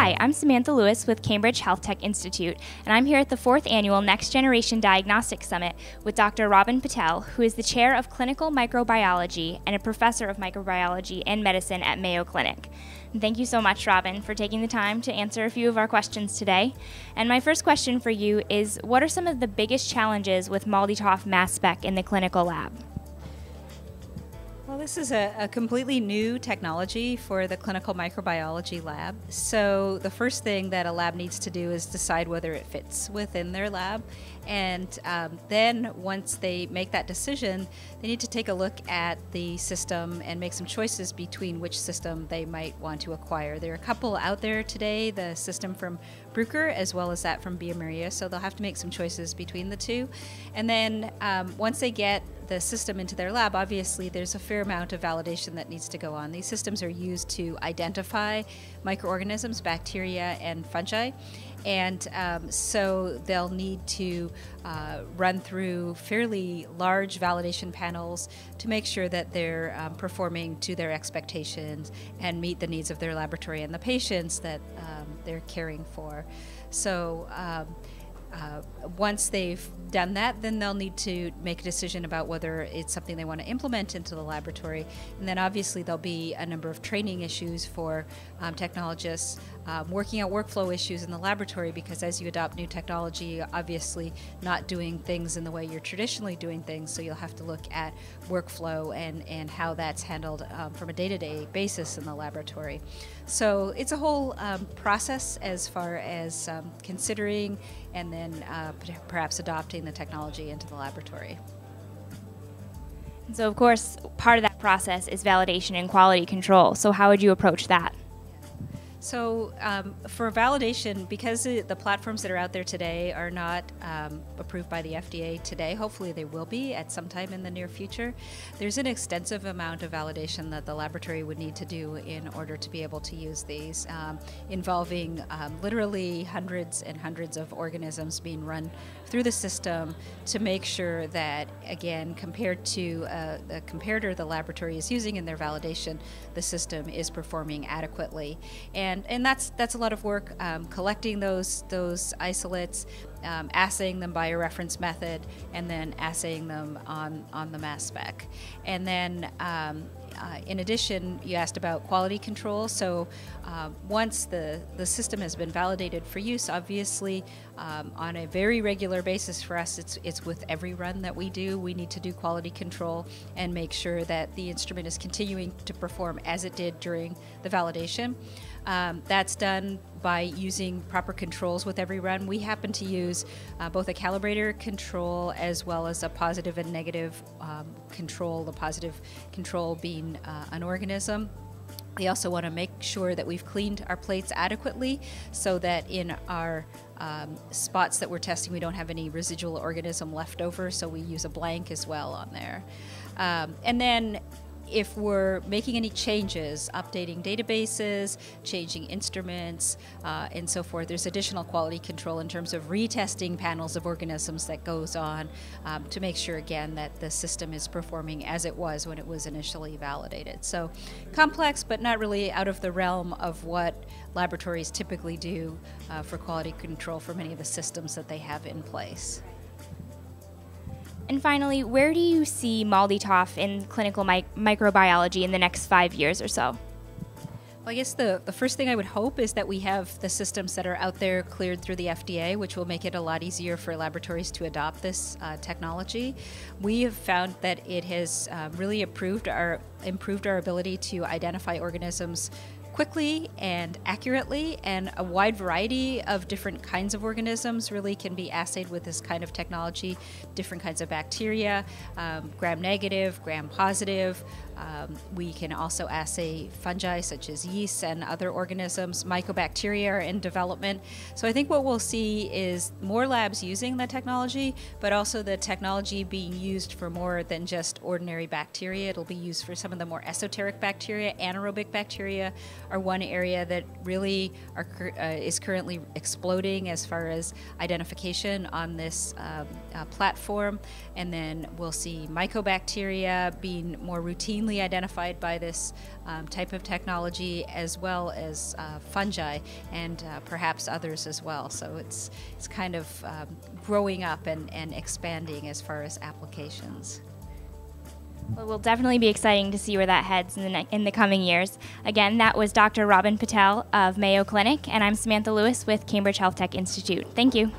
Hi, I'm Samantha Lewis with Cambridge Health Tech Institute, and I'm here at the 4th Annual Next Generation Diagnostics Summit with Dr. Robin Patel, who is the Chair of Clinical Microbiology and a Professor of Microbiology and Medicine at Mayo Clinic. And thank you so much, Robin, for taking the time to answer a few of our questions today. And my first question for you is, what are some of the biggest challenges with MALDI-TOF mass spec in the clinical lab? Well, this is a completely new technology for the clinical microbiology lab. So the first thing that a lab needs to do is decide whether it fits within their lab. And then once they make that decision, they need to take a look at the system and make some choices between which system they might want to acquire. There are a couple out there today, the system from Bruker as well as that from bioMérieux, so they'll have to make some choices between the two. And then once they get the system into their lab, obviously there's a fair amount of validation that needs to go on. These systems are used to identify microorganisms, bacteria, and fungi. And so they'll need to run through fairly large validation panels to make sure that they're performing to their expectations and meet the needs of their laboratory and the patients that they're caring for. So once they've done that, then they'll need to make a decision about whether it's something they want to implement into the laboratory. And then obviously there'll be a number of training issues for technologists, working out workflow issues in the laboratory, because as you adopt new technology, obviously not doing things in the way you're traditionally doing things, so you'll have to look at workflow and how that's handled from a day-to-day basis in the laboratory. So it's a whole process as far as considering and then perhaps adopting the technology into the laboratory. So of course, part of that process is validation and quality control. So how would you approach that? So for validation, because the platforms that are out there today are not approved by the FDA today, hopefully they will be at some time in the near future, there's an extensive amount of validation that the laboratory would need to do in order to be able to use these, involving literally hundreds and hundreds of organisms being run through the system to make sure that, again, compared to the comparator the laboratory is using in their validation, the system is performing adequately. And that's a lot of work, collecting those isolates, assaying them by a reference method, and then assaying them on the mass spec. And then in addition, you asked about quality control. So once the system has been validated for use, obviously on a very regular basis for us, it's with every run that we do. We need to do quality control and make sure that the instrument is continuing to perform as it did during the validation. That's done by using proper controls with every run. We happen to use both a calibrator control as well as a positive and negative control, the positive control being an organism. We also want to make sure that we've cleaned our plates adequately so that in our spots that we're testing we don't have any residual organism left over, so we use a blank as well on there. And then if we're making any changes, updating databases, changing instruments, and so forth, there's additional quality control in terms of retesting panels of organisms that goes on to make sure, again, that the system is performing as it was when it was initially validated. So complex, but not really out of the realm of what laboratories typically do for quality control for many of the systems that they have in place. And finally, where do you see MALDI-TOF in clinical microbiology in the next 5 years or so? Well, I guess the first thing I would hope is that we have the systems that are out there cleared through the FDA, which will make it a lot easier for laboratories to adopt this technology. We have found that it has really improved our ability to identify organisms quickly and accurately, and a wide variety of different kinds of organisms really can be assayed with this kind of technology. Different kinds of bacteria, gram-negative, gram-positive. We can also assay fungi such as yeast and other organisms. Mycobacteria are in development. So I think what we'll see is more labs using the technology, but also the technology being used for more than just ordinary bacteria. It'll be used for some of the more esoteric bacteria. Anaerobic bacteria are one area that really is currently exploding as far as identification on this platform, and then we'll see mycobacteria being more routinely identified by this type of technology, as well as fungi and perhaps others as well. So it's kind of growing up and expanding as far as applications. Well, it will definitely be exciting to see where that heads in the coming years. Again, that was Dr. Robin Patel of Mayo Clinic, and I'm Samantha Lewis with Cambridge Health Tech Institute. Thank you.